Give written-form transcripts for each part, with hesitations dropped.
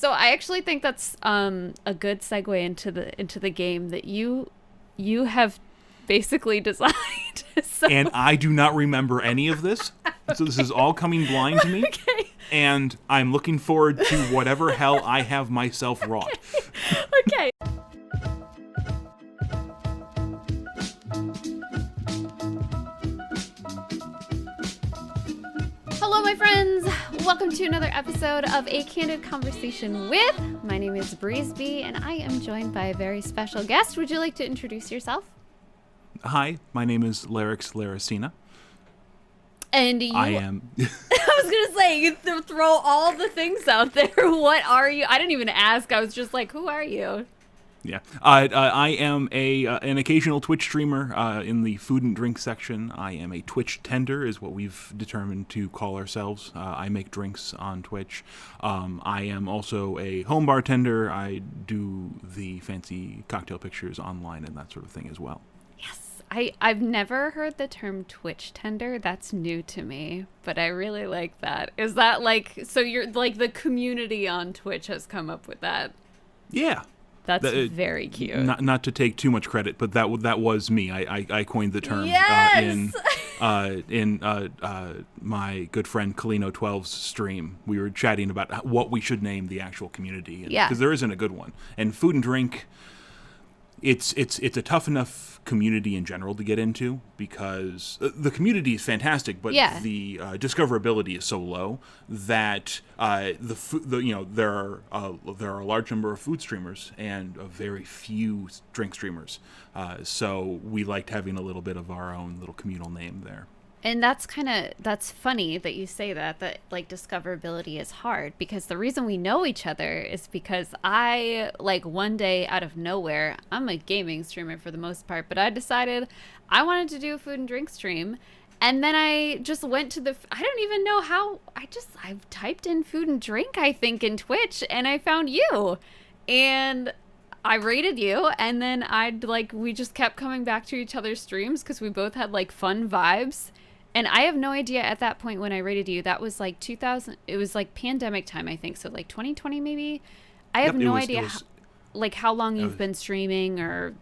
So I actually think that's a good segue into the game that you have basically designed. So And I do not remember any of this. So this is all coming blind to me. okay. And I'm looking forward to whatever hell I have myself wrought. Okay. Hello, my friends. Welcome to another episode of A Candid Conversation with. My name is Breezeby, and I am joined by a very special guest. Would you like to introduce yourself? Hi, my name is Larix Laricina. And you... I am... I was going to say, you throw all the things out there. What are you? I didn't even ask. I was just like, who are you? Yeah, I am an occasional Twitch streamer in the food and drink section. I am a Twitch tender, is what we've determined to call ourselves. I make drinks on Twitch. I am also a home bartender. I do the fancy cocktail pictures online and that sort of thing as well. Yes, I've never heard the term Twitch tender. That's new to me, but I really like that. Is that like, so you're like the community on Twitch has come up with that? Yeah. That's very cute. Not to take too much credit, but that was me. I coined the term yes! in my good friend Kalino12's stream. We were chatting about what we should name the actual community, because there isn't a good one. And food and drink, it's a tough enough community in general to get into because the community is fantastic, but the discoverability is so low that there are a large number of food streamers and a very few drink streamers. So we liked having a little bit of our own little communal name there. And that's funny that you say that like discoverability is hard, because the reason we know each other is because I, like, one day out of nowhere, I'm a gaming streamer for the most part, but I decided I wanted to do a food and drink stream. And then I just went to I don't even know how, I typed in food and drink, I think, in Twitch, and I found you. And I rated you, and then we just kept coming back to each other's streams because we both had like fun vibes. And I have no idea at that point when I rated you, that was like 2000, it was like pandemic time, I think. So like 2020 maybe. I have no idea how long you've been streaming or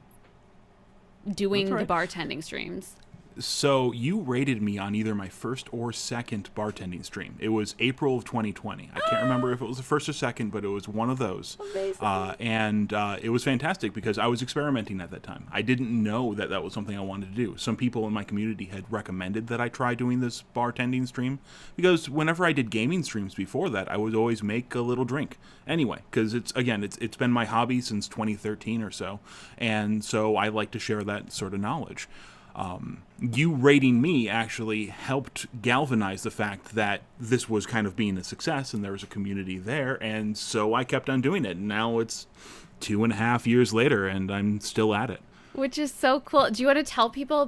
doing the bartending streams. So you rated me on either my first or second bartending stream. It was April of 2020. I can't remember if it was the first or second, but it was one of those. Amazing. And it was fantastic because I was experimenting at that time. I didn't know that was something I wanted to do. Some people in my community had recommended that I try doing this bartending stream because whenever I did gaming streams before that, I would always make a little drink anyway, because it's been my hobby since 2013 or so. And so I like to share that sort of knowledge. You rating me actually helped galvanize the fact that this was kind of being a success and there was a community there, and so I kept on doing it. And now it's 2.5 years later and I'm still at it. Which is so cool. Do you want to tell people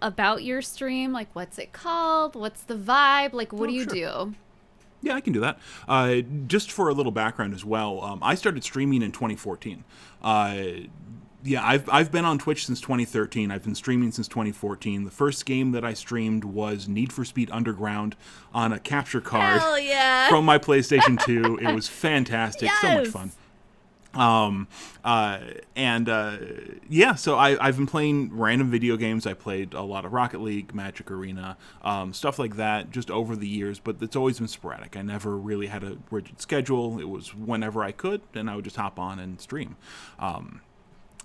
about your stream? Like, what's it called? What's the vibe? Like, what do you do? Yeah, I can do that. Just for a little background as well, I started streaming in 2014. Yeah, I've been on Twitch since 2013. I've been streaming since 2014. The first game that I streamed was Need for Speed Underground on a capture card from my PlayStation 2. It was fantastic. Yes! So much fun. So I've been playing random video games. I played a lot of Rocket League, Magic Arena, stuff like that just over the years, but it's always been sporadic. I never really had a rigid schedule. It was whenever I could, and I would just hop on and stream.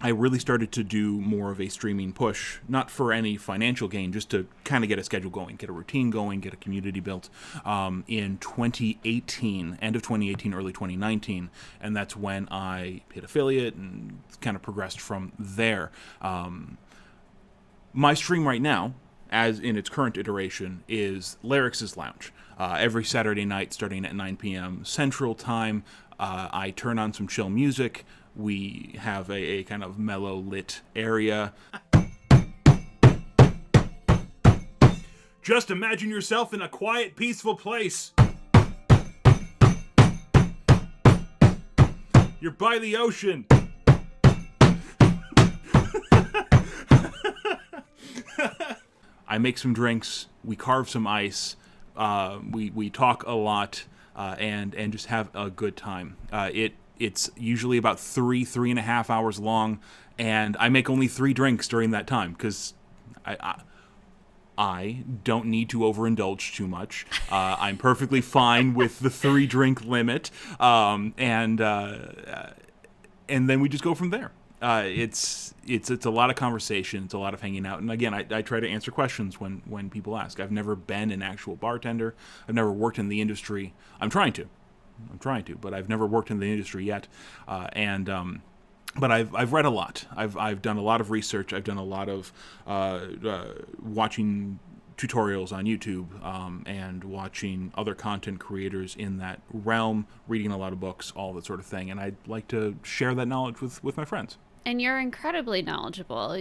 I really started to do more of a streaming push, not for any financial gain, just to kind of get a schedule going, get a routine going, get a community built in 2018, end of 2018, early 2019. And that's when I hit affiliate and kind of progressed from there. My stream right now, as in its current iteration, is Larix's Lounge. Every Saturday night starting at 9 p.m. Central Time, I turn on some chill music. We have a kind of mellow lit area. Just imagine yourself in a quiet, peaceful place. You're by the ocean. I make some drinks. We carve some ice. We talk a lot. and just have a good time. It's usually about 3.5 hours long, and I make only 3 drinks during that time because I don't need to overindulge too much. I'm perfectly fine with the 3 drink limit, and then we just go from there. It's a lot of conversation. It's a lot of hanging out. And again, I try to answer questions when people ask. I've never been an actual bartender. I've never worked in the industry. I'm trying to, but I've never worked in the industry yet. But I've read a lot. I've done a lot of research. I've done a lot of watching tutorials on YouTube and watching other content creators in that realm, reading a lot of books, all that sort of thing. And I'd like to share that knowledge with my friends. And you're incredibly knowledgeable.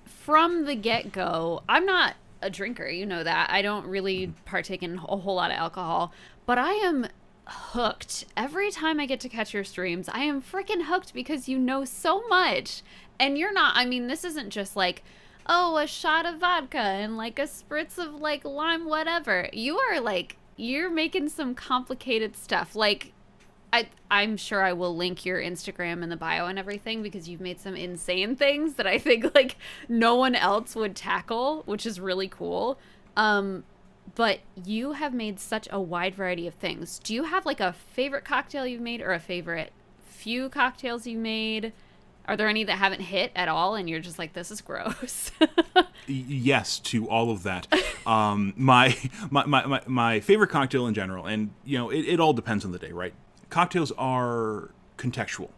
From the get-go, I'm not a drinker, you know that. I don't really partake in a whole lot of alcohol, but I am hooked. Every time I get to catch your streams, I am freaking hooked because you know so much. And you're not, I mean, this isn't just like, oh, a shot of vodka and like a spritz of like lime, whatever. You're making some complicated stuff. Like, I'm sure I will link your Instagram in the bio and everything because you've made some insane things that I think like no one else would tackle, which is really cool. But you have made such a wide variety of things. Do you have like a favorite cocktail you've made or a favorite few cocktails you've made? Are there any that haven't hit at all and you're just like, this is gross? Yes, to all of that. My favorite cocktail in general, and you know, it all depends on the day, right? Cocktails are contextual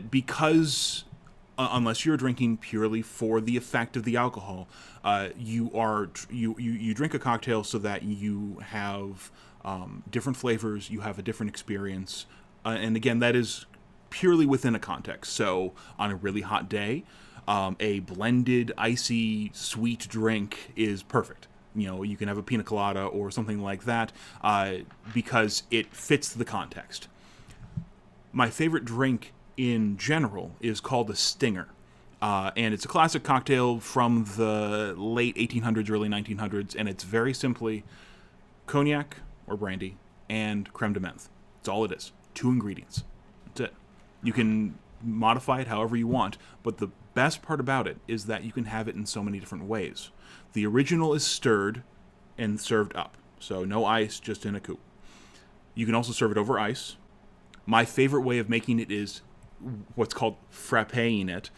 because unless you're drinking purely for the effect of the alcohol, you drink a cocktail so that you have different flavors, you have a different experience, and again, that is purely within a context. So on a really hot day, a blended, icy, sweet drink is perfect. You know, you can have a pina colada or something like that because it fits the context. My favorite drink in general is called a stinger. And it's a classic cocktail from the late 1800s, early 1900s, and it's very simply cognac or brandy and creme de menthe. That's all it is. 2 ingredients. That's it. You can modify it however you want, but the best part about it is that you can have it in so many different ways. The original is stirred and served up, so no ice, just in a coupe. You can also serve it over ice. My favorite way of making it is what's called frappeing it,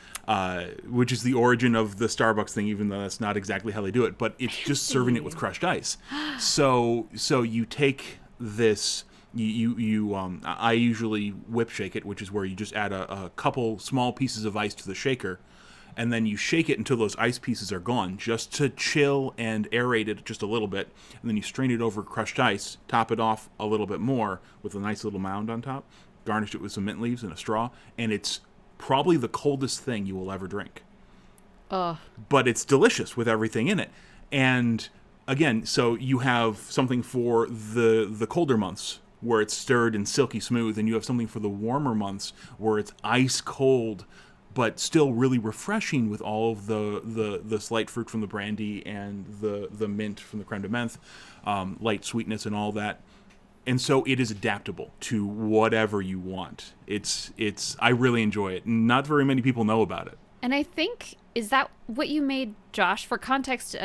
which is the origin of the Starbucks thing, even though that's not exactly how they do it, but it's just serving it with crushed ice. So you take this, I usually whip shake it, which is where you just add a couple small pieces of ice to the shaker, and then you shake it until those ice pieces are gone, just to chill and aerate it just a little bit, and then you strain it over crushed ice, top it off a little bit more with a nice little mound on top, garnish it with some mint leaves and a straw, and it's probably the coldest thing you will ever drink. But it's delicious with everything in it. And again, so you have something for the colder months where it's stirred and silky smooth, and you have something for the warmer months where it's ice cold but still really refreshing with all of the slight fruit from the brandy and the mint from the creme de menthe, light sweetness and all that. And so it is adaptable to whatever you want. I really enjoy it. Not very many people know about it. And I think, is that what you made Josh? For context,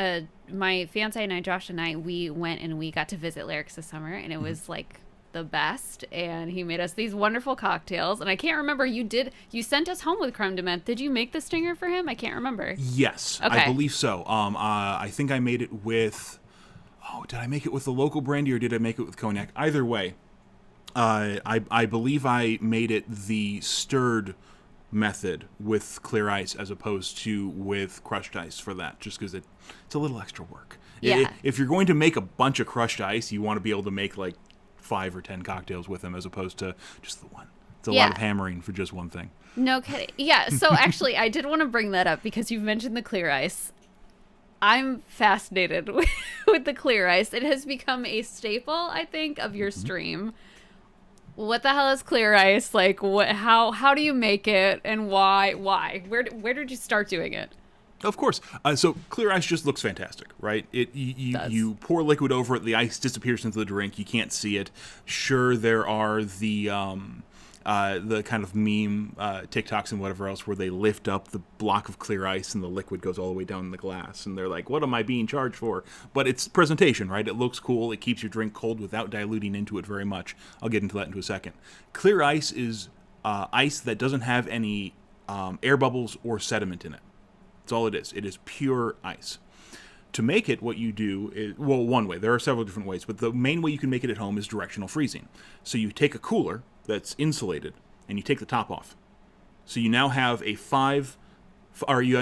my fiance and I, Josh and I, we went and we got to visit Larix this summer, and it was like the best. And he made us these wonderful cocktails. And I can't remember, you sent us home with creme de menthe. Did you make the stinger for him? I can't remember. Yes, okay. I believe so. I think I made it with... did I make it with the local brandy or did I make it with cognac? Either way, I believe I made it the stirred method with clear ice as opposed to with crushed ice for that, just because it's a little extra work. Yeah. If you're going to make a bunch of crushed ice, you want to be able to make like 5 or 10 cocktails with them as opposed to just the one. It's a lot of hammering for just one thing. No kidding. Yeah, so actually, I did want to bring that up because you've mentioned the clear ice. I'm fascinated with the clear ice. It has become a staple, I think, of your stream. What the hell is clear ice? Like, how do you make it, and why? Where did you start doing it? Of course. So clear ice just looks fantastic, right? Does. You pour liquid over it, the ice disappears into the drink. You can't see it. Sure, there are the kind of meme TikToks and whatever else where they lift up the block of clear ice and the liquid goes all the way down in the glass, and they're like, "What am I being charged for?" But it's presentation, right? It looks cool. It keeps your drink cold without diluting into it very much. I'll get into that in a second. Clear ice is ice that doesn't have any air bubbles or sediment in it. That's all it is. It is pure ice. To make it, what you do is, well, one way. There are several different ways, but the main way you can make it at home is directional freezing. So you take a cooler that's insulated, and you take the top off. So you now have you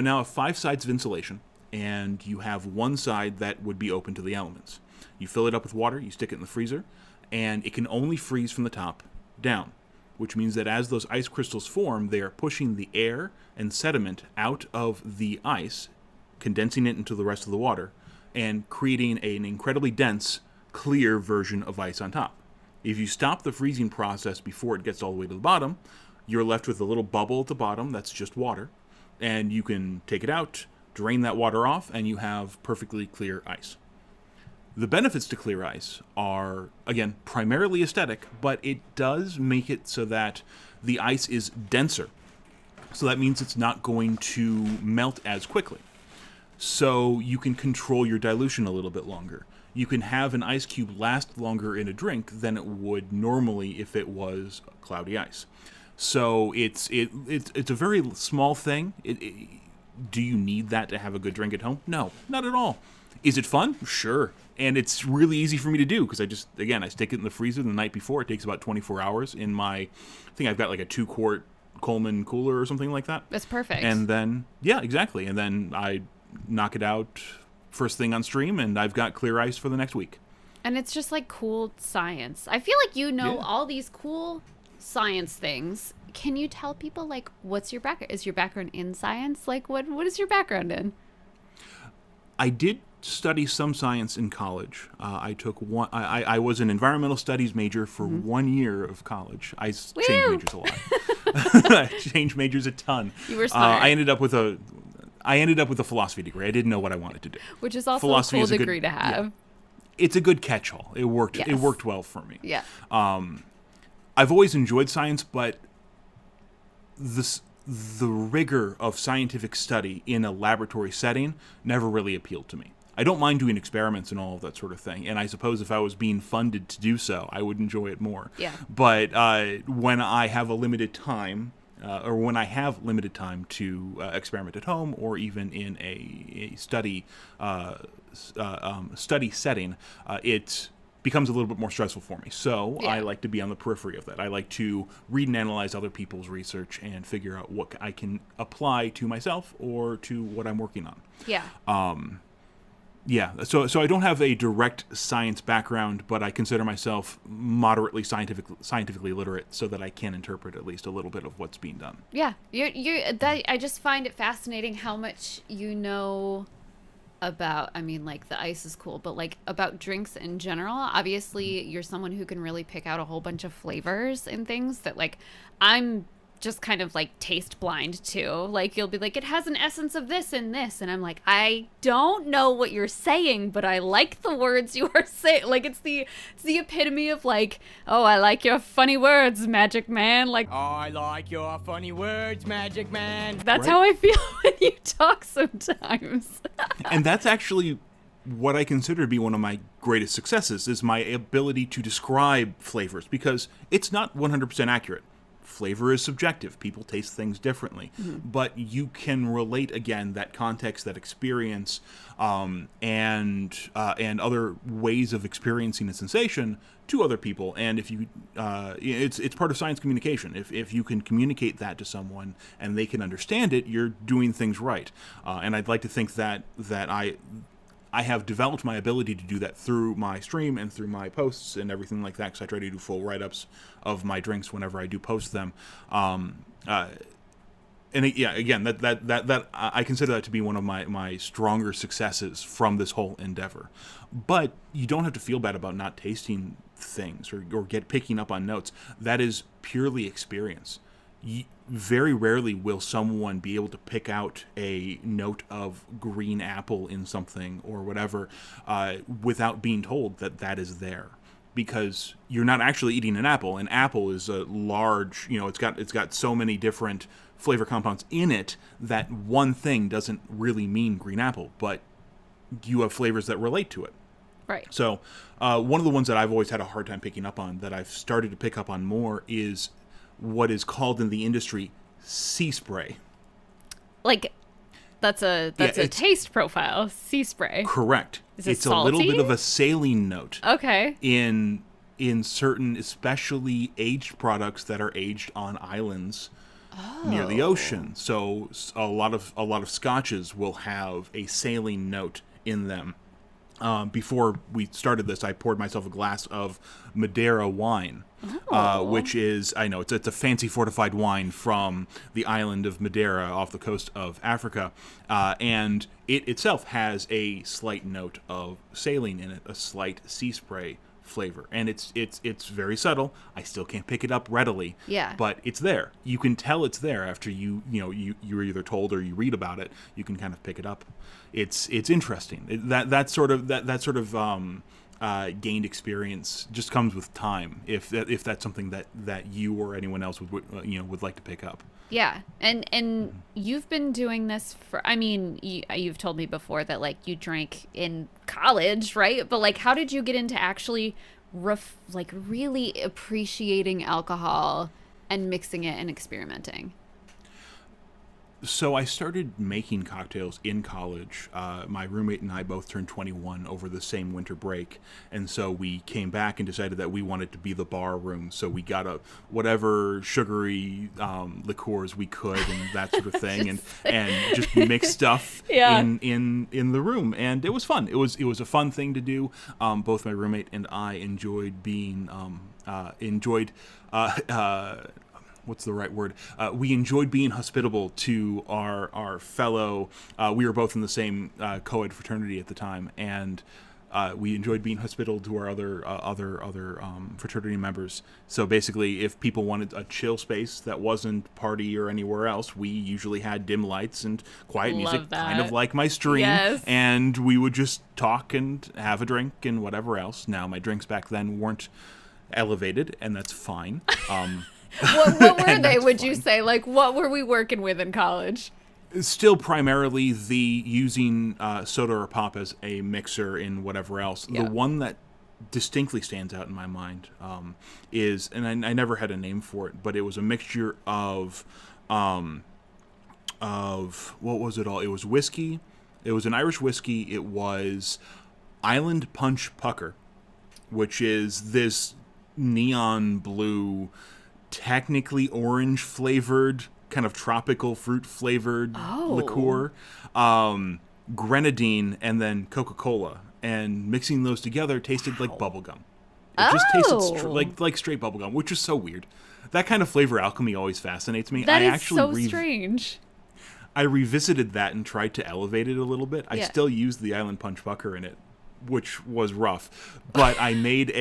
now have 5 sides of insulation, and you have one side that would be open to the elements. You fill it up with water, you stick it in the freezer, and it can only freeze from the top down, which means that as those ice crystals form, they are pushing the air and sediment out of the ice, condensing it into the rest of the water, and creating an incredibly dense, clear version of ice on top. If you stop the freezing process before it gets all the way to the bottom, you're left with a little bubble at the bottom that's just water, and you can take it out, drain that water off, and you have perfectly clear ice. The benefits to clear ice are, again, primarily aesthetic, but it does make it so that the ice is denser. So that means it's not going to melt as quickly. So you can control your dilution a little bit longer. You can have an ice cube last longer in a drink than it would normally if it was cloudy ice. So it's a very small thing. Do you need that to have a good drink at home? No, not at all. Is it fun? Sure. And it's really easy for me to do because I stick it in the freezer the night before. It takes about 24 hours in I think I've got like a 2-quart Coleman cooler or something like that. That's perfect. And then, yeah, exactly. And then I knock it out first thing on stream, and I've got clear ice for the next week. And it's just like cool science. I feel like all these cool science things. Can you tell people like what's your background? Is your background in science? Like what is your background in? I did study some science in college. I took one. I was an environmental studies major for 1 year of college. I changed majors a lot. I changed majors a ton. You were smart. I ended up with a philosophy degree. I didn't know what I wanted to do. Which is also philosophy a cool is degree to have. Yeah, it's a good catch-all. It worked. Yes. It worked well for me. Yeah. I've always enjoyed science, but the rigor of scientific study in a laboratory setting never really appealed to me. I don't mind doing experiments and all of that sort of thing, and I suppose if I was being funded to do so, I would enjoy it more. Yeah. But when I have limited time to experiment at home or even in a study setting, it becomes a little bit more stressful for me. So Yeah. I like to be on the periphery of that. I like to read and analyze other people's research and figure out what I can apply to myself or to what I'm working on. Yeah. Yeah, so I don't have a direct science background, but I consider myself moderately scientifically literate, so that I can interpret at least a little bit of what's being done. Yeah. I just find it fascinating how much you know about, I mean, like the ice is cool, but like about drinks in general. Obviously, you're someone who can really pick out a whole bunch of flavors and things that like I'm just kind of like taste blind too. Like you'll be like, it has an essence of this and this, and I'm like, I don't know what you're saying, but I like the words you are saying. Like it's the epitome of like, oh, I like your funny words, Magic Man. Like, I like your funny words, Magic Man. that's Right. how I feel when you talk sometimes. And that's actually what I consider to be one of my greatest successes, is my ability to describe flavors, because it's not 100% accurate. Flavor is subjective. People taste things differently. Mm-hmm. But you can relate, again, that context, that experience, and other ways of experiencing a sensation to other people. And if you, it's part of science communication. If you can communicate that to someone and they can understand it, you're doing things right. And I'd like to think that I have developed my ability to do that through my stream and through my posts and everything like that, because I try to do full write-ups of my drinks whenever I do post them. Again, that I consider that to be one of my stronger successes from this whole endeavor. But you don't have to feel bad about not tasting things or picking up on notes. That is purely experience. very rarely will someone be able to pick out a note of green apple in something or whatever without being told that that is there. Because you're not actually eating an apple. An apple is a large, it's got so many different flavor compounds in it that one thing doesn't really mean green apple, but you have flavors that relate to it. Right. So one of the ones that I've always had a hard time picking up on, that I've started to pick up on more, is what is called in the industry sea spray. Like, that's a taste profile, sea spray. Correct. Is it it's salty? a little bit of a saline note. Okay. In certain, especially aged products that are aged on islands near the ocean. So a lot of scotches will have a saline note in them. Before we started this, I poured myself a glass of Madeira wine, which is, I know, it's a fancy fortified wine from the island of Madeira off the coast of Africa, and it itself has a slight note of saline in it, a slight sea spray flavor, and it's very subtle. I still can't pick it up readily. Yeah. But it's there. You can tell it's there after you're either told or you read about it. You can kind of pick it up. It's interesting. That sort of gained experience just comes with time. If that's something that you or anyone else would like to pick up. Yeah, and you've been doing this for, I mean, you've told me before that, like, you drank in college, right? But, like, how did you get into actually, really appreciating alcohol and mixing it and experimenting? So I started making cocktails in college. My roommate and I both turned 21 over the same winter break, and so we came back and decided that we wanted to be the bar room. So we got whatever sugary liqueurs we could and that sort of thing, and just mix stuff in the room, and it was fun. It was a fun thing to do. Both my roommate and I enjoyed being what's the right word? We enjoyed being hospitable to our fellow. We were both in the same co-ed fraternity at the time, and we enjoyed being hospitable to our other fraternity members. So basically, if people wanted a chill space that wasn't party or anywhere else, we usually had dim lights and quiet music, kind of like my stream. Yes. And we would just talk and have a drink and whatever else. Now, my drinks back then weren't elevated, and that's fine. What were they, would you say? Like, what were we working with in college? Still primarily using soda or pop as a mixer in whatever else. Yeah. The one that distinctly stands out in my mind is, and I never had a name for it, but it was a mixture of what was it all? It was whiskey. It was an Irish whiskey. It was Island Punch Pucker, which is this neon blue, technically orange flavored, kind of tropical fruit flavored liqueur, grenadine, and then Coca-Cola, and mixing those together tasted like bubblegum. It just tasted like straight bubblegum, which is so weird. That kind of flavor alchemy always fascinates me. That is so strange. I revisited that and tried to elevate it a little bit. I Yeah. still used the Island Punch Pucker in it, which was rough, but I made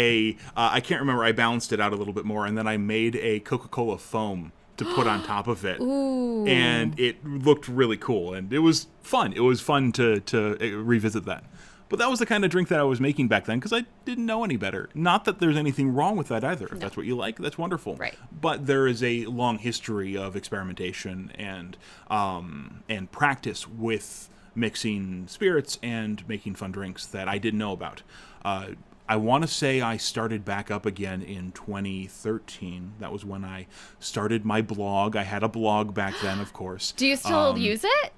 I can't remember, I balanced it out a little bit more, and then I made a Coca-Cola foam to put on top of it. Ooh. And it looked really cool, and it was fun. It was fun to revisit that. But that was the kind of drink that I was making back then, because I didn't know any better. Not that there's anything wrong with that either. If that's what you like, that's wonderful. Right. But there is a long history of experimentation and practice with mixing spirits and making fun drinks that I didn't know about. I want to say I started back up again in 2013. That was when I started my blog. I had a blog back then, of course. Do you still use it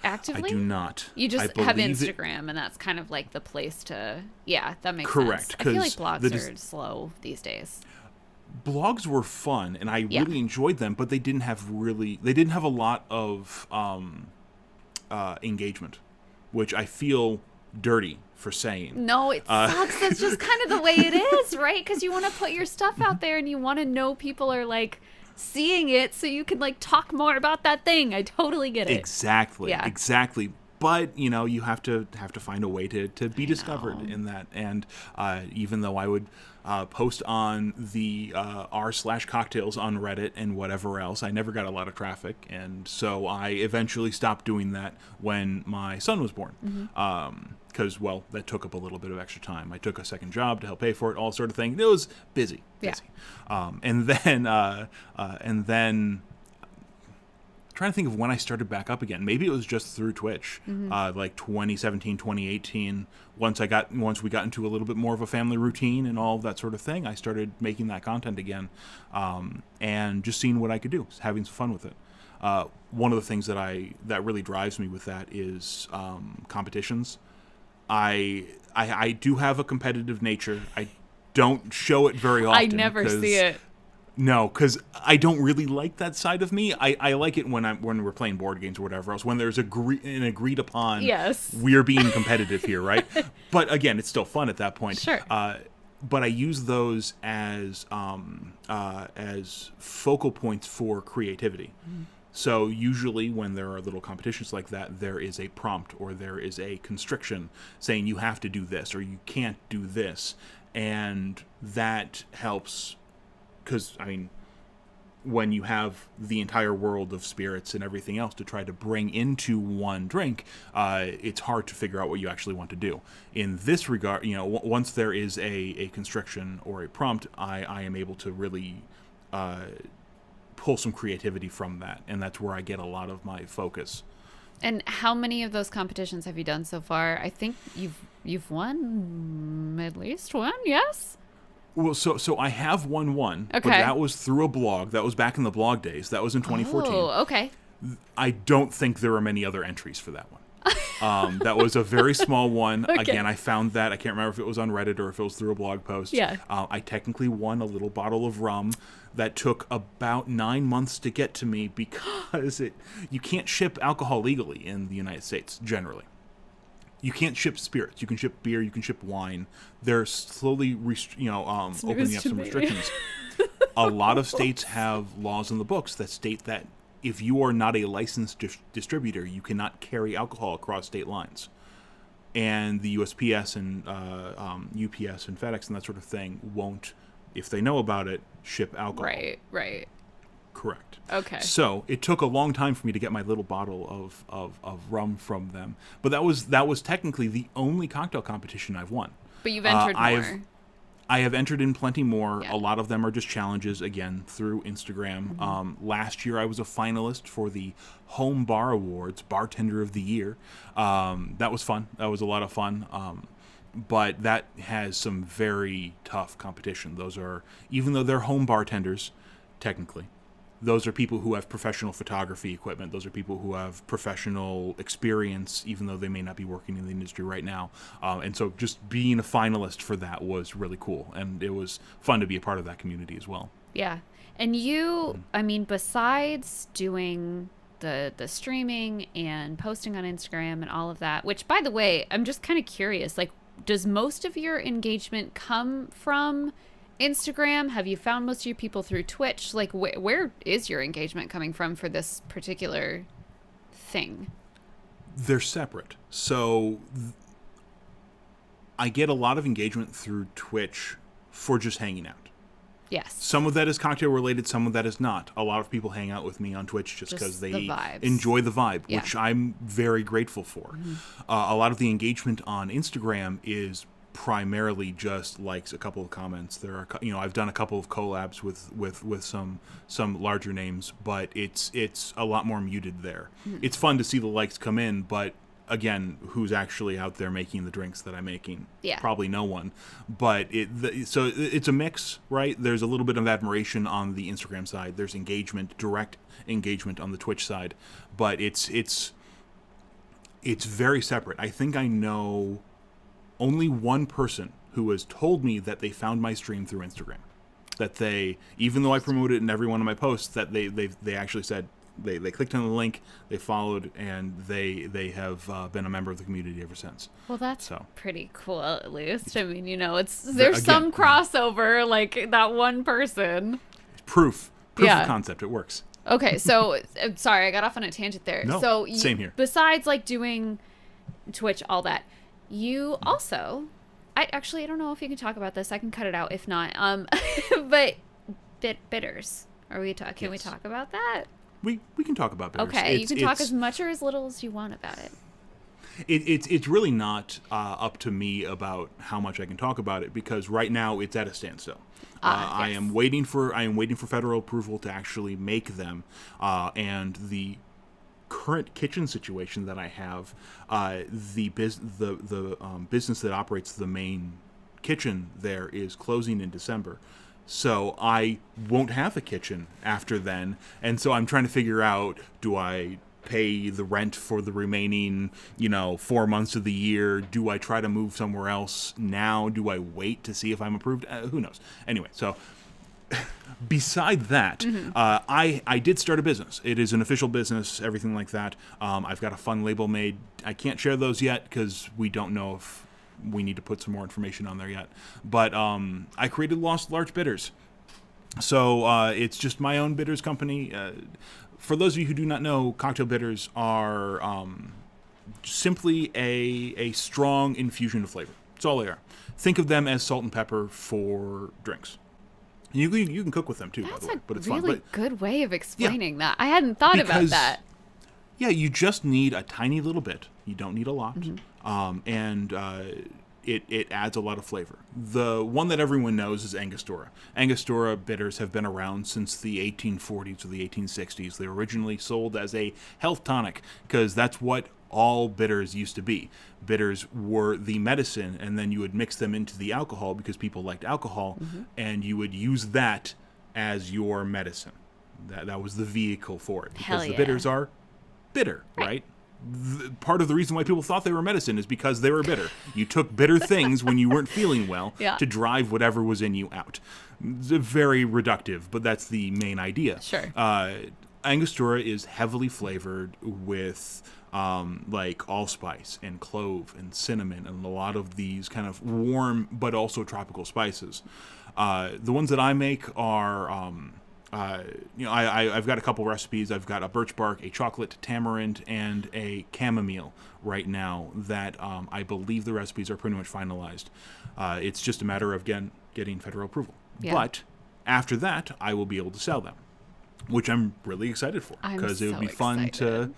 actively? I do not. You just have Instagram, and that's kind of like the place to... Yeah, that makes Correct, sense. I feel like 'cause blogs are slow these days. Blogs were fun, and I really enjoyed them, but they didn't have a lot of engagement, which I feel dirty for saying. No, it sucks. That's just kind of the way it is, right? Because you want to put your stuff out there, and you want to know people are, like, seeing it so you can, like, talk more about that thing. I totally get it. Exactly. Yeah. Exactly. but you have to find a way to be discovered in that. And even though I would post on the r/cocktails on Reddit and whatever else, I never got a lot of traffic, and so I eventually stopped doing that when my son was born. Because that took up a little bit of extra time. I took a second job to help pay for it, all sort of thing. It was busy. And then trying to think of when I started back up again. Maybe it was just through Twitch, like 2017, 2018. Once we got into a little bit more of a family routine and all of that sort of thing, I started making that content again, and just seeing what I could do, having some fun with it. One of the things that really drives me with that is competitions. I do have a competitive nature. I don't show it very often. I never see it. No, because I don't really like that side of me. I like it when we're playing board games or whatever else, when there's an agreed upon, yes, we're being competitive here, right? But again, it's still fun at that point. Sure. But I use those as focal points for creativity. So usually when there are little competitions like that, there is a prompt or there is a constriction saying you have to do this or you can't do this. And that helps because, when you have the entire world of spirits and everything else to try to bring into one drink, it's hard to figure out what you actually want to do. In this regard, once there is a constriction or a prompt, I am able to really pull some creativity from that, and that's where I get a lot of my focus. And how many of those competitions have you done so far? I think you've won at least one, yes? Well, so I have won one, okay, but that was through a blog. That was back in the blog days. That was in 2014. Oh, okay. I don't think there are many other entries for that one. That was a very small one. Okay. Again, I found that. I can't remember if it was on Reddit or if it was through a blog post. Yeah. I technically won a little bottle of rum that took about 9 months to get to me because you can't ship alcohol legally in the United States, generally. You can't ship spirits. You can ship beer. You can ship wine. They're slowly, opening up some restrictions. A lot of states have laws in the books that state that if you are not a licensed distributor, you cannot carry alcohol across state lines. And the USPS and UPS and FedEx and that sort of thing won't, if they know about it, ship alcohol. Right. Correct. Okay. So it took a long time for me to get my little bottle of rum from them. But that was technically the only cocktail competition I've won. But you've entered more. I have entered in plenty more. Yeah. A lot of them are just challenges, again, through Instagram. Last year, I was a finalist for the Home Bar Awards, Bartender of the Year. That was fun. That was a lot of fun. But that has some very tough competition. Those are, even though they're home bartenders, technically, those are people who have professional photography equipment. Those are people who have professional experience, even though they may not be working in the industry right now. And so just being a finalist for that was really cool. And it was fun to be a part of that community as well. Yeah. And you, besides doing the streaming and posting on Instagram and all of that, which, by the way, I'm just kind of curious, like, does most of your engagement come from Instagram? Have you found most of your people through Twitch? Like, where is your engagement coming from for this particular thing? They're separate. So I get a lot of engagement through Twitch for just hanging out. Yes. Some of that is cocktail related, some of that is not. A lot of people hang out with me on Twitch just because they enjoy the vibe, yeah, which I'm very grateful for. A lot of the engagement on Instagram is primarily just likes, a couple of comments. There are, I've done a couple of collabs with some larger names, but it's a lot more muted there. It's fun to see the likes come in, but again, who's actually out there making the drinks that I'm making? Yeah. Probably no one. But so it's a mix, right? There's a little bit of admiration on the Instagram side. There's engagement, direct engagement on the Twitch side, but it's very separate. I think I know only one person who has told me that they found my stream through Instagram. That they, even though I promote it in every one of my posts, that they actually said they clicked on the link, they followed, and they have been a member of the community ever since. Well, that's so pretty cool, at least. I mean, there's some crossover, like that one person. Proof Yeah. of concept. It works. Okay, so I'm sorry, I got off on a tangent there. No, So same here. Besides like doing Twitch, all that, you also, I don't know if you can talk about this. I can cut it out if not. But bitters. Can we talk about that? We can talk about bitters. Okay, you can talk as much or as little as you want about it. It's really not up to me about how much I can talk about it, because right now it's at a standstill. I am waiting for federal approval to actually make them, and the current kitchen situation that I have, the business that operates the main kitchen there is closing in December. So I won't have a kitchen after then, and so I'm trying to figure out, do I pay the rent for the remaining, 4 months of the year? Do I try to move somewhere else now? Do I wait to see if I'm approved? Who knows? Anyway, so beside that, I did start a business. It is an official business, everything like that. I've got a fun label made. I can't share those yet because we don't know if we need to put some more information on there yet. But I created Lost Large Bitters. So it's just my own bitters company. For those of you who do not know, cocktail bitters are simply a strong infusion of flavor. That's all they are. Think of them as salt and pepper for drinks. You can cook with them too, by the way, but it's really fun. But good way of explaining that. I hadn't thought about that. Yeah, you just need a tiny little bit. You don't need a lot, and it adds a lot of flavor. The one that everyone knows is Angostura. Angostura bitters have been around since the 1840s or the 1860s. They were originally sold as a health tonic because that's what all bitters used to be. Bitters were the medicine, and then you would mix them into the alcohol because people liked alcohol, and you would use that as your medicine. That was the vehicle for it, because the bitters are bitter, right? Part of the reason why people thought they were medicine is because they were bitter. You took bitter things when you weren't feeling well to drive whatever was in you out. It's very reductive, but that's the main idea. Sure. Angostura is heavily flavored with like allspice and clove and cinnamon and a lot of these kind of warm but also tropical spices. The ones that I make are... I've got a couple recipes. I've got a birch bark, a chocolate tamarind, and a chamomile right now that I believe the recipes are pretty much finalized. It's just a matter of getting federal approval. Yeah. But after that, I will be able to sell them, which I'm really excited for, because it would be fun to...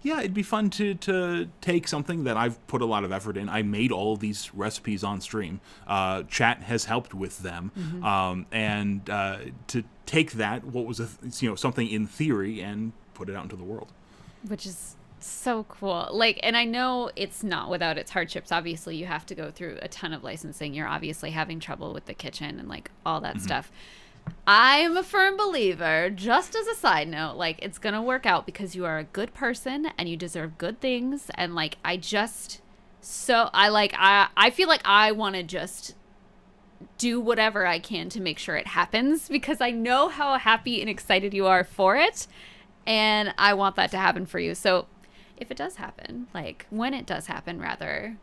Yeah, it'd be fun to take something that I've put a lot of effort in. I made all of these recipes on stream. Chat has helped with them, and to take that, what was something in theory, and put it out into the world, which is so cool. And I know it's not without its hardships. Obviously, you have to go through a ton of licensing. You're obviously having trouble with the kitchen and all that stuff. I am a firm believer, just as a side note, it's going to work out because you are a good person and you deserve good things. And I feel like I want to just do whatever I can to make sure it happens, because I know how happy and excited you are for it. And I want that to happen for you. So if it does happen, when it does happen, rather,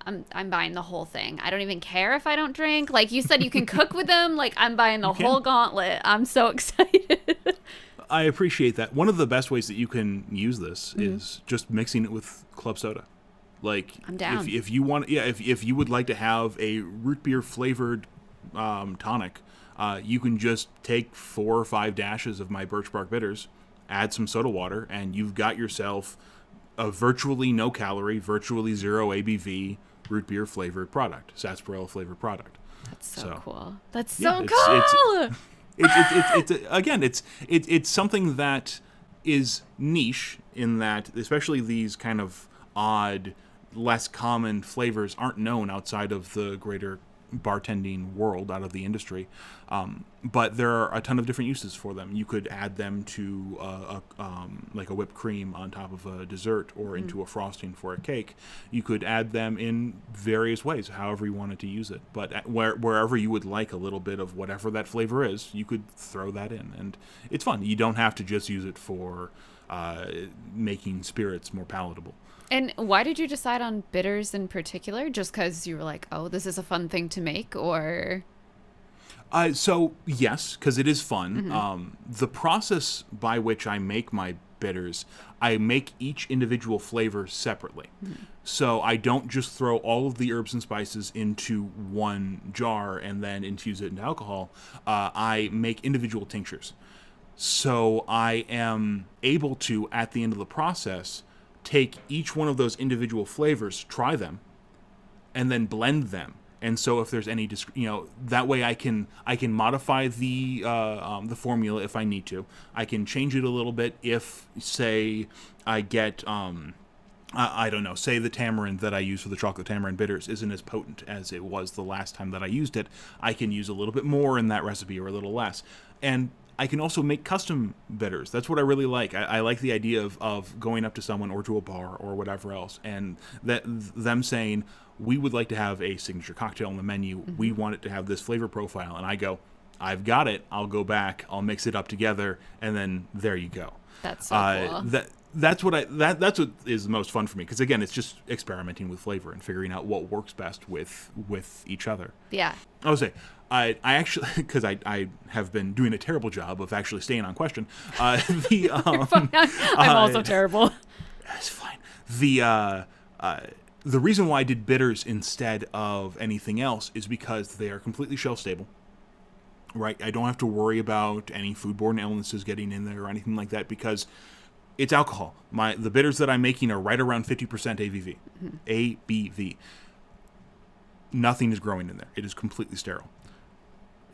I'm buying the whole thing. I don't even care if I don't drink. Like you said, you can cook with them. I'm buying the whole gauntlet. I'm so excited. I appreciate that. One of the best ways that you can use this is just mixing it with club soda. I'm down. If you want, if you would like to have a root beer flavored tonic, you can just take 4 or 5 dashes of my birch bark bitters, add some soda water, and you've got yourself a virtually no calorie, virtually zero ABV root beer flavored product, sarsaparilla flavored product. That's so cool. That's so cool. It's something that is niche in that, especially these kind of odd, less common flavors aren't known outside of the greater bartending world, out of the industry. But there are a ton of different uses for them. You could add them to a whipped cream on top of a dessert, or into a frosting for a cake. You could add them in various ways, however you wanted to use it. But wherever you would like a little bit of whatever that flavor is, you could throw that in. And it's fun. You don't have to just use it for making spirits more palatable. And why did you decide on bitters in particular? Just because you were like, oh, this is a fun thing to make, or... So yes, because it is fun. The process by which I make my bitters, I make each individual flavor separately. So I don't just throw all of the herbs and spices into one jar and then infuse it into alcohol. I make individual tinctures. So I am able to, at the end of the process, take each one of those individual flavors, try them, and then blend them. And so if there's any, that way I can modify the formula if I need to. I can change it a little bit if, say, I get, I don't know, say the tamarind that I use for the chocolate tamarind bitters isn't as potent as it was the last time that I used it. I can use a little bit more in that recipe or a little less. And I can also make custom bitters. That's what I really like. I like the idea of going up to someone or to a bar or whatever else, and them saying, we would like to have a signature cocktail on the menu. We want it to have this flavor profile. And I go, I've got it. I'll go back. I'll mix it up together. And then there you go. That's so cool. That's what is the most fun for me. Because again, it's just experimenting with flavor and figuring out what works best with each other. Yeah. I would say, I actually, because I have been doing a terrible job of actually staying on question. You're fine. I'm also terrible. That's fine. The reason why I did bitters instead of anything else is because they are completely shelf stable. Right? I don't have to worry about any foodborne illnesses getting in there or anything like that because it's alcohol. The bitters that I'm making are right around 50% ABV. ABV. Nothing is growing in there. It is completely sterile.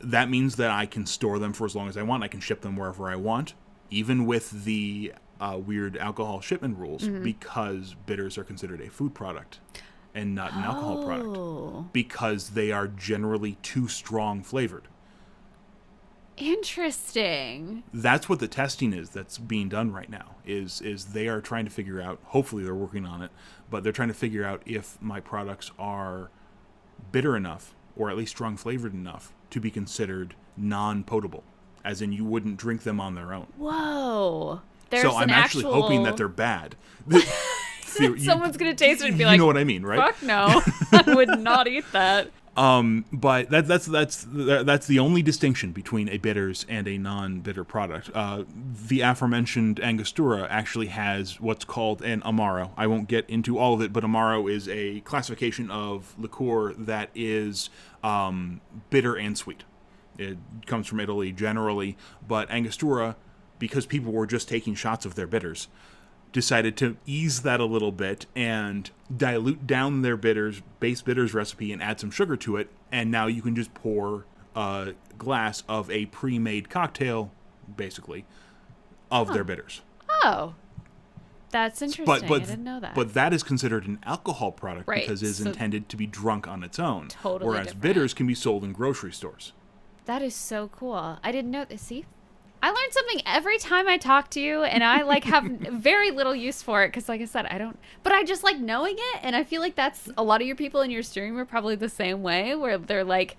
That means that I can store them for as long as I want. I can ship them wherever I want, even with the weird alcohol shipment rules, because bitters are considered a food product and not an alcohol product, because they are generally too strong flavored. Interesting. That's what the testing is that's being done right now, is they are trying to figure out, hopefully they're working on it, but they're trying to figure out if my products are bitter enough, or at least strong flavored enough, to be considered non-potable, as in you wouldn't drink them on their own. Whoa. So I'm actually hoping that they're bad. Someone's going to taste it and be like, you know what I mean, right? Fuck no. I would not eat that. But that's the only distinction between a bitters and a non-bitter product. The aforementioned Angostura actually has what's called an Amaro. I won't get into all of it, but Amaro is a classification of liqueur that is bitter and sweet. It comes from Italy generally, but Angostura, because people were just taking shots of their bitters, decided to ease that a little bit and dilute down their base bitters recipe and add some sugar to it, and now you can just pour a glass of a pre-made cocktail, basically, of their bitters. Oh. That's interesting. I didn't know that. But that is considered an alcohol product, right, because it is intended to be drunk on its own. Totally whereas different. Bitters can be sold in grocery stores. That is so cool. I didn't know this. See? I learn something every time I talk to you, and I have very little use for it because, like I said, I don't. But I just like knowing it, and I feel like that's a lot of your people in your stream are probably the same way, where they're like,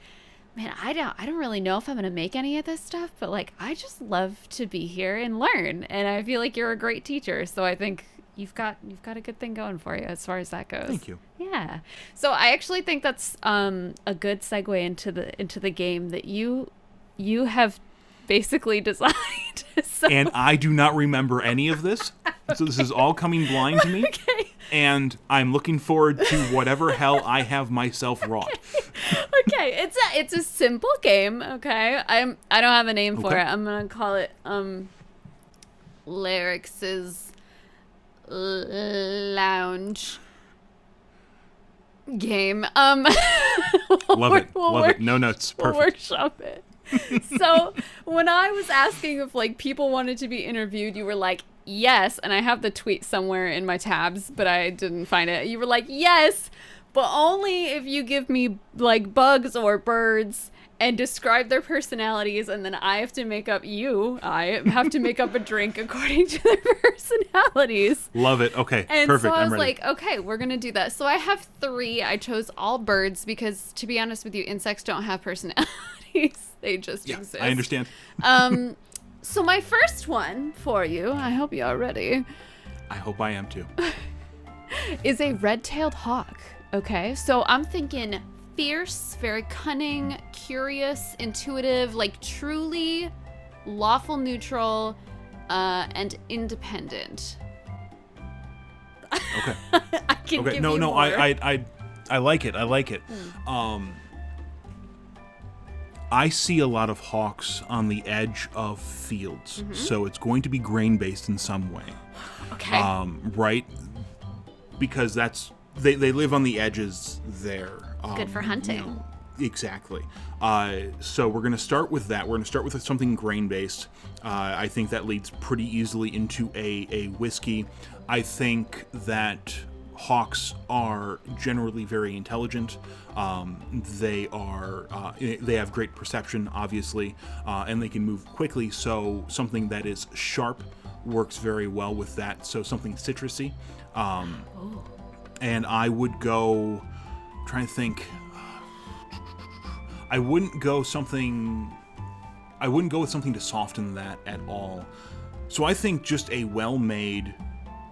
"Man, I don't really know if I'm gonna make any of this stuff, but I just love to be here and learn." And I feel like you're a great teacher, so I think you've got a good thing going for you as far as that goes. Thank you. Yeah. So I actually think that's a good segue into the game that you have basically designed. And I do not remember any of this. So this is all coming blind to me. Okay. And I'm looking forward to whatever hell I have myself wrought. Okay. It's a simple game, okay? I don't have a name for it. I'm going to call it Larix's Lounge game. Love it. No notes. Perfect. We'll workshop it. So when I was asking if people wanted to be interviewed, you were like, yes. And I have the tweet somewhere in my tabs, but I didn't find it. You were like, yes, but only if you give me bugs or birds and describe their personalities, and then I have to make up a drink according to their personalities. Love it. Okay, and perfect. So I was I'm ready. like, okay, we're going to do that. So I have 3. I chose all birds because, to be honest with you, insects don't have personalities. They just exist. I understand. So my first one for you, I hope you are ready, I hope I am too. is a red-tailed hawk. Okay, so I'm thinking fierce, very cunning, curious, intuitive, like truly lawful neutral, and independent. Okay. I can Okay. give No, you no. more. I like it. I like it. I see a lot of hawks on the edge of fields, so it's going to be grain-based in some way. Okay. Right? Because they live on the edges there. Good for hunting. Exactly. So we're going to start with that. We're going to start with something grain-based. I think that leads pretty easily into a whiskey. I think that hawks are generally very intelligent. They have great perception, obviously, and they can move quickly. So something that is sharp works very well with that. So something citrusy. And I would go, trying to think. I wouldn't go with something to soften that at all. So I think just a well-made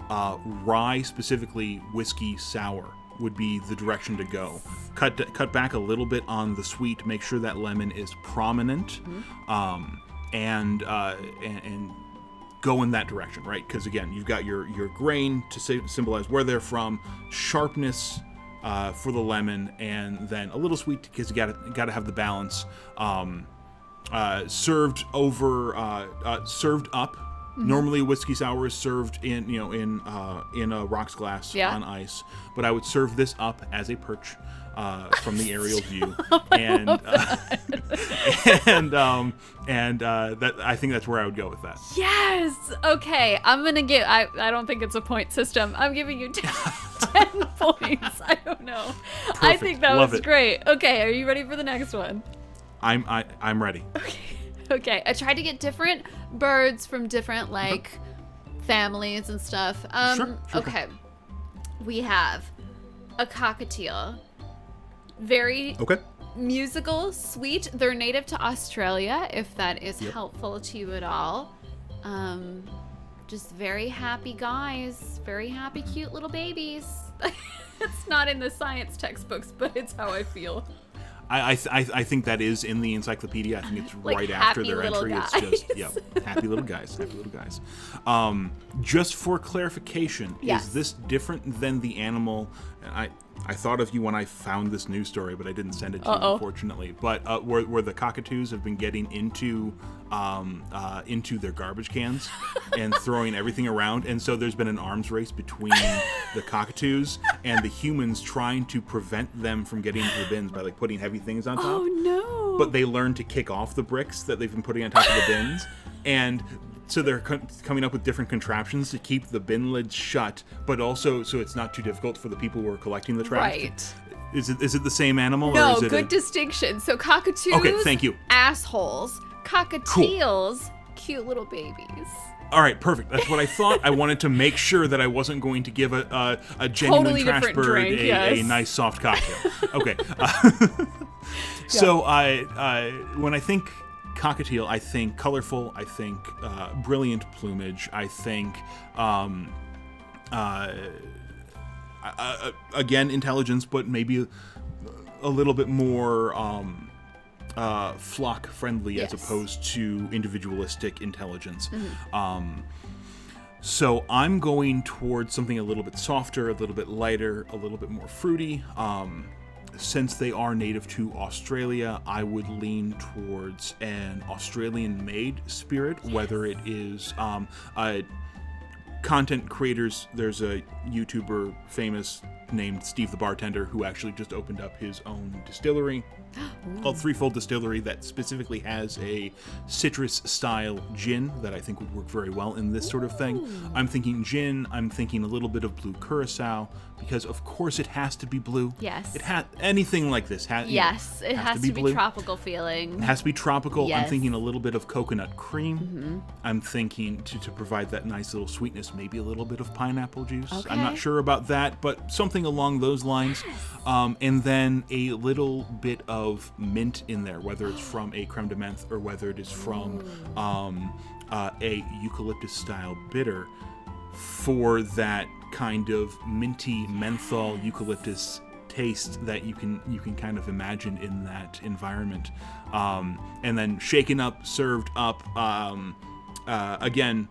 rye, specifically whiskey sour, would be the direction to go. Cut back a little bit on the sweet, make sure that lemon is prominent, and go in that direction, right? Because again, you've got your grain to symbolize where they're from, sharpness for the lemon, and then a little sweet because you got to have the balance. Served up. Normally, a whiskey sour is served in a rocks glass on ice, but I would serve this up as a perch from the aerial view, and that I think that's where I would go with that. Yes. Okay. I'm gonna give. I don't think it's a point system. I'm giving you 10 points. I don't know. Perfect. I think that Love was it. great. Okay. Are you ready for the next one? I'm ready. Okay. I tried to get different birds from different families and stuff. Sure. Okay. We have a cockatiel. Very musical, sweet. They're native to Australia, if that is helpful to you at all. Just very happy guys. Very happy, cute little babies. It's not in the science textbooks, but it's how I feel. I think that is in the encyclopedia. I think it's Like right after their happy little entry. guys. It's just happy little guys. Happy little guys. Just for clarification, Yes. is this different than the animal? And I thought of you when I found this news story, but I didn't send it to you, unfortunately. But where the cockatoos have been getting into their garbage cans and throwing everything around, and so there's been an arms race between the cockatoos and the humans trying to prevent them from getting into the bins by putting heavy things on top. Oh no! But they learn to kick off the bricks that they've been putting on top of the bins, and so they're coming up with different contraptions to keep the bin lids shut, but also so it's not too difficult for the people who are collecting the trash. Right. Is it the same animal? No, or is it good distinction. So cockatoos, Okay, thank you. assholes. Cockatiels, cute little babies. All right, perfect. That's what I thought. I wanted to make sure that I wasn't going to give a genuine Totally trash different bird drink, yes. a nice soft cocktail. Okay. So when I think cockatiel, I think colorful. I think brilliant plumage. I think again intelligence, but maybe a little bit more flock friendly as opposed to individualistic intelligence. So I'm going towards something a little bit softer, a little bit lighter, a little bit more fruity. Since they are native to Australia, I would lean towards an Australian-made spirit, whether it is content creators. There's a YouTuber famous named Steve the Bartender who actually just opened up his own distillery called Threefold Distillery that specifically has a citrus style gin that I think would work very well in this sort of thing. I'm thinking gin, I'm thinking a little bit of blue curacao, because of course it has to be blue. Yes. It anything like this Yes, it has to be blue. tropical feeling. It has to be tropical. Yes. I'm thinking a little bit of coconut cream. I'm thinking to provide that nice little sweetness, maybe a little bit of pineapple juice. Okay. I'm not sure about that, but something along those lines. And then a little bit of mint in there, whether it's from a creme de menthe or whether it is from a eucalyptus style bitter for that kind of minty menthol eucalyptus taste that you can kind of imagine in that environment. And then shaken up, served up, again,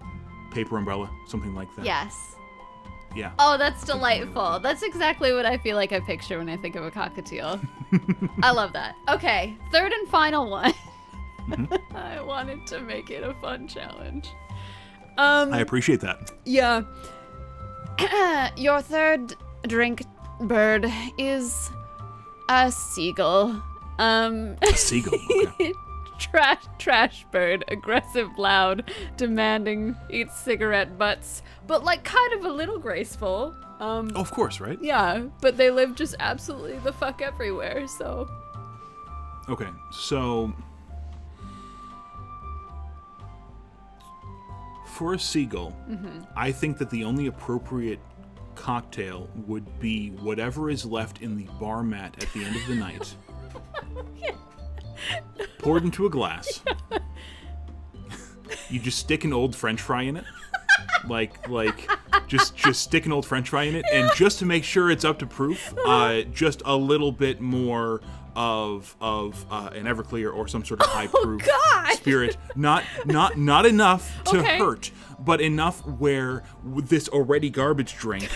paper umbrella, something like that. Yes. Yeah. Oh, that's delightful. That's exactly what I feel like I picture when I think of a cockatiel. I love that. Okay, third and final one. Mm-hmm. I wanted to make it a fun challenge. I appreciate that. Yeah. Your third drink, bird, is a seagull. A seagull. Okay. Trash bird, aggressive, loud, demanding, eats cigarette butts, but like kind of a little graceful. Oh, of course, right? Yeah, but they live just absolutely the fuck everywhere, so. Okay, so for a seagull, I think that the only appropriate cocktail would be whatever is left in the bar mat at the end of the night. Poured into a glass. You just stick an old French fry in it. Just stick an old French fry in it, and just to make sure it's up to proof, just a little bit more of an Everclear or some sort of high proof spirit. Not enough to hurt, but enough where with this already garbage drink,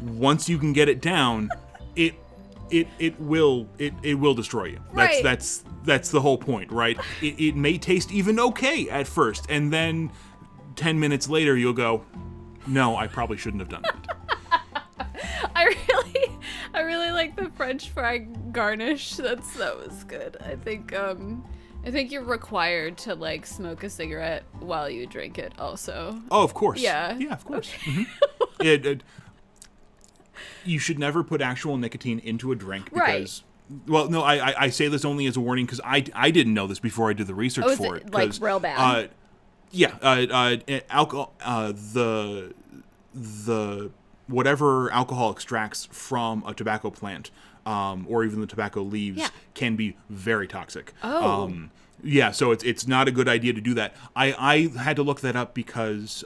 once you can get it down, it will destroy you. Right. That's the whole point, right? It may taste even okay at first, and then 10 minutes later you'll go, no, I probably shouldn't have done that. I really like the French fry garnish. That was good. I think you're required to like smoke a cigarette while you drink it also. Oh, of course. Yeah. Yeah, of course. Mm-hmm. You should never put actual nicotine into a drink because, well, no, I say this only as a warning because I didn't know this before I did the research for it. Like real bad? Alcohol, the whatever alcohol extracts from a tobacco plant, or even the tobacco leaves, can be very toxic. Oh. Yeah, so it's not a good idea to do that. I had to look that up because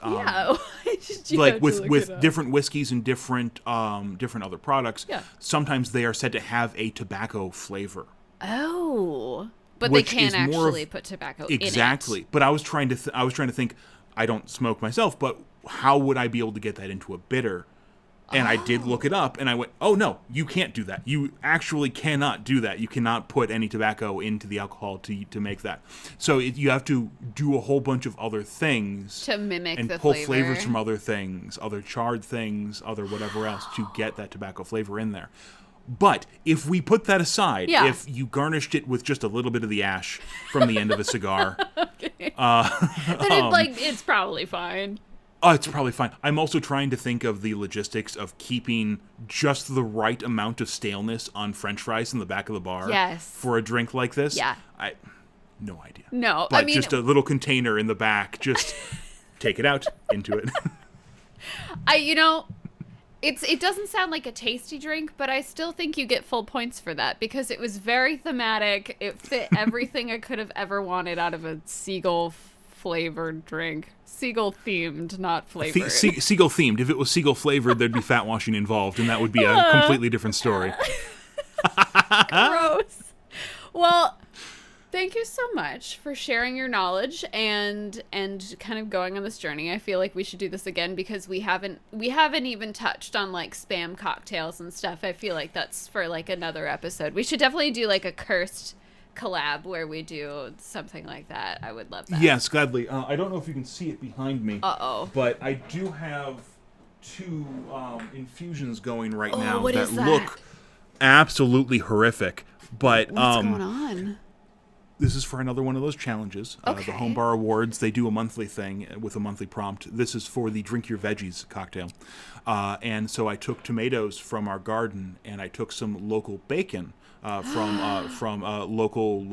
like with different whiskeys and different other products, sometimes they are said to have a tobacco flavor. Oh, but they can't actually put tobacco in it. Exactly. But I was trying to think. I don't smoke myself, but how would I be able to get that into a bitter? And I did look it up, and I went, oh, no, you can't do that. You actually cannot do that. You cannot put any tobacco into the alcohol to make that. So you have to do a whole bunch of other things. To mimic and the pull flavor. flavors from other things, other charred things, other whatever else to get that tobacco flavor in there. But if we put that aside, if you garnished it with just a little bit of the ash from the end of a cigar. Okay. Then it's probably fine. Oh, it's probably fine. I'm also trying to think of the logistics of keeping just the right amount of staleness on French fries in the back of the bar for a drink like this. Yeah. No idea. No, but just a little container in the back. Just take it out, into it. It doesn't sound like a tasty drink, but I still think you get full points for that because it was very thematic. It fit everything I could have ever wanted out of a seagull flavored drink. Seagull themed, not flavored. Seagull themed. If it was seagull flavored, there'd be fat washing involved, and that would be a completely different story. Gross. Well, thank you so much for sharing your knowledge and kind of going on this journey. I feel like we should do this again because we haven't even touched on like spam cocktails and stuff. I feel like that's for like another episode. We should definitely do like a cursed collab where we do something like that. I would love that. Yes, gladly. I don't know if you can see it behind me. Uh-oh. But I do have 2 infusions going right now what that is that? look absolutely horrific. But what's going on? This is for another one of those challenges. Okay. The Home Bar Awards, they do a monthly thing with a monthly prompt. This is for the Drink Your Veggies cocktail. And so I took tomatoes from our garden, and I took some local bacon from a local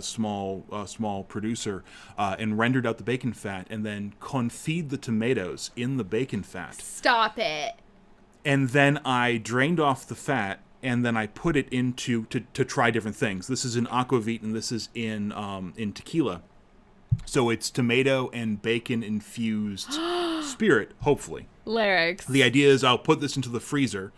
small producer, and rendered out the bacon fat, and then confit the tomatoes in the bacon fat. Stop it. And then I drained off the fat, and then I put it into to try different things. This is in aquavit, and this is in tequila. So it's tomato and bacon infused spirit, hopefully. Larix. The idea is I'll put this into the freezer,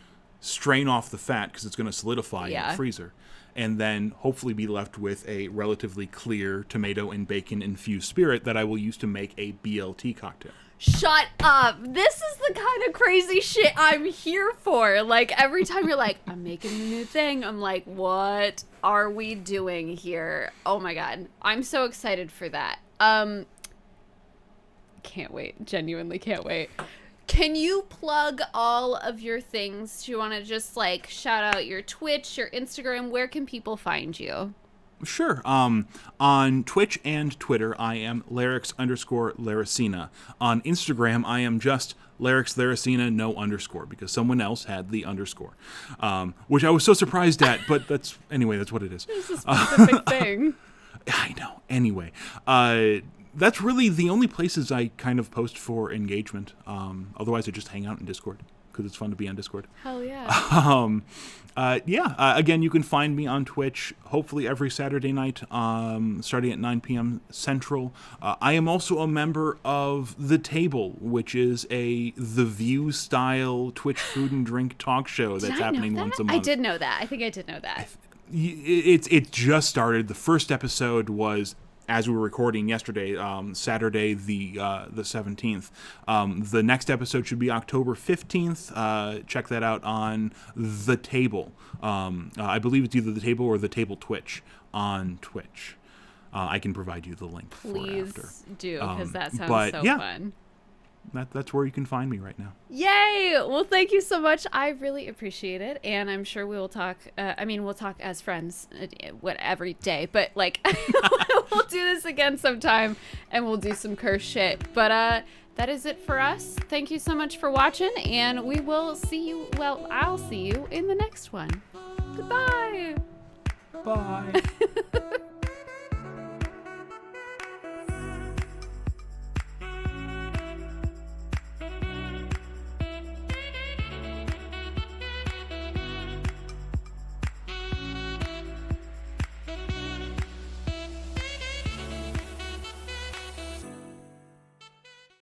strain off the fat because it's going to solidify in Yeah. the freezer, and then hopefully be left with a relatively clear tomato and bacon infused spirit that I will use to make a BLT cocktail. Shut up. This is the kind of crazy shit I'm here for. Like, every time you're like, I'm making a new thing, I'm like, what are we doing here? Oh my God. I'm so excited for that. Can't wait. Genuinely can't wait. Can you plug all of your things? Do you want to just like shout out your Twitch, your Instagram? Where can people find you? Sure. On Twitch and Twitter, I am Larix_Laricina. On Instagram, I am just Larix Laricina, no underscore, because someone else had the underscore, which I was so surprised at. But that's what it is. It's a specific thing. I know. Anyway, that's really the only places I kind of post for engagement. Otherwise, I just hang out in Discord because it's fun to be on Discord. Hell yeah. Again, you can find me on Twitch, hopefully every Saturday night, starting at 9 p.m. Central. I am also a member of The Table, which is The View-style Twitch food and drink talk show that's happening once a month. I did know that. I think I did know that. It just started. The first episode was, as we were recording yesterday, Saturday the 17th. The next episode should be October 15th. Check that out on The Table. I believe it's either The Table or The Table Twitch on Twitch. I can provide you the link for after. Please do, because that sounds fun. That's where you can find me right now. Yay! Well, thank you so much. I really appreciate it, and I'm sure we will talk. We'll talk as friends, every day. But like, we'll do this again sometime, and we'll do some curse shit. But that is it for us. Thank you so much for watching, and we will see you. Well, I'll see you in the next one. Goodbye. Bye.